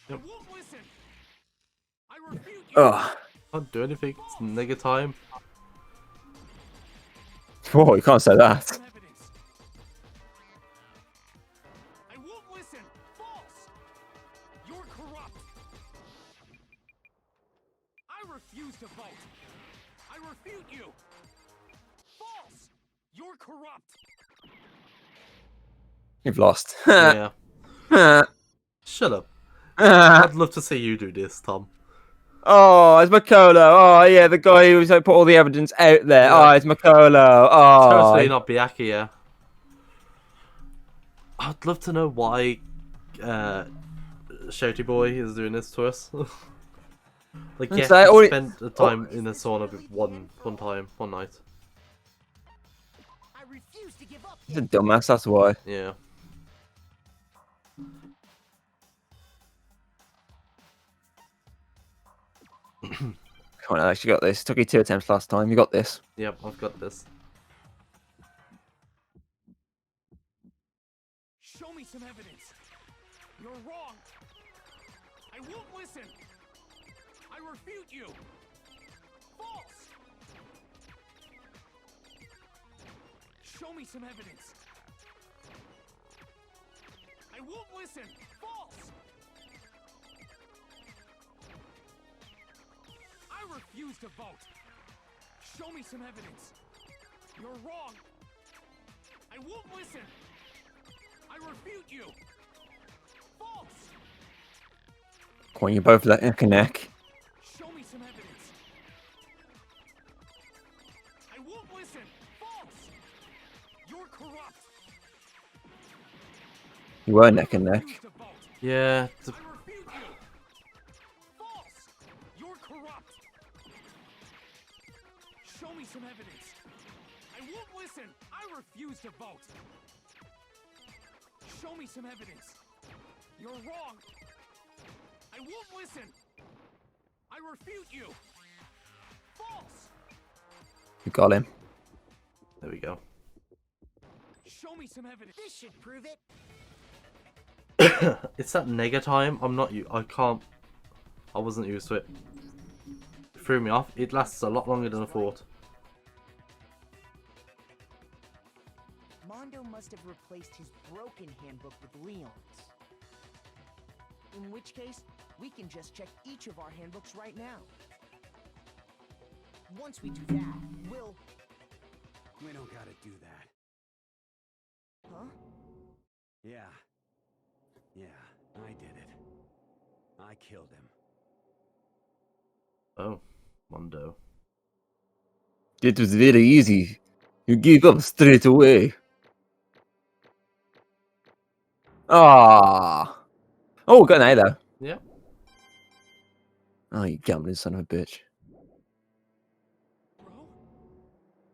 Yep. I won't listen. I refute you. Oh. Can't do anything. It's Nega Time. Whoa, you can't say that. Some evidence. I won't listen. False. You're corrupt. I refuse to vote. I refute you. False. You're corrupt. You've lost. Yeah. Shut up. I'd love to see you do this, Tom. Oh, it's Makolo. Oh, yeah, the guy who's like, put all the evidence out there. Yeah. Oh, it's Makolo. Oh, Totally not Byakuya. Yeah. I'd love to know why Shouty Boy is doing this to us. Like, It's yes, like, he oh, spent the time in the sauna one night. I refuse to give up. he's a dumbass, that's why. Yeah. Come on, Alex, you got this. Took you 2 attempts last time. You got this. Yep, I've got this. Show me some evidence. You're wrong. I won't listen. I refute you. False. Show me some evidence. I won't listen. False. I refuse to vote. Show me some evidence. You're wrong. I won't listen. I refute you. False. Come on, you're both neck and neck. Show me some evidence. I won't listen. False. You're corrupt. You were neck and neck. Refuse to vote. Yeah. I refute you. False. You're corrupt. Show me some evidence. I won't listen. I refuse to vote. Show me some evidence. You're wrong. I won't listen. I refute you. False. You got him. There we go. Show me some evidence. This should prove it. It's that nega time. I wasn't used to it. It threw me off. It lasts a lot longer than I thought. Mondo must have replaced his broken handbook with Leon's. In which case, we can just check each of our handbooks right now. Once we do that, we'll... We don't gotta do that. Huh? Yeah. Yeah, I did it. I killed him. Oh, Mondo. It was very easy. You gave up straight away. Ah. Oh, got an A though. Yep. Oh, you gambling son of a bitch.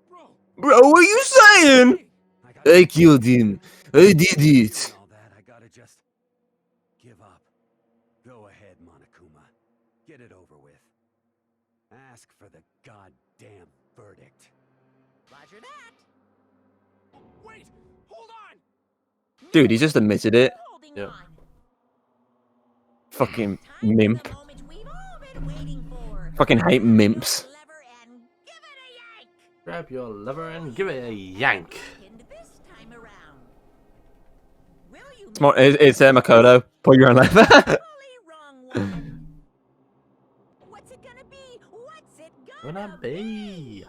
Bro, Bro, what are you saying? I killed him. I did it. all that, I gotta just give up. Go ahead, Monokuma. Get it over with. Ask for the goddamn verdict. Roger that. Wait! Hold on! Dude, he just admitted it. Holding Yeah. on. Fucking Time for mimp. the moment we've all been waiting for. Fucking hate mimps. Lever and give it a yank. Grab your lever and give it a yank. And this time around. Will you It's Makoto. Pull your own lever. fully wrong one? What's it gonna be? What's it Gonna be.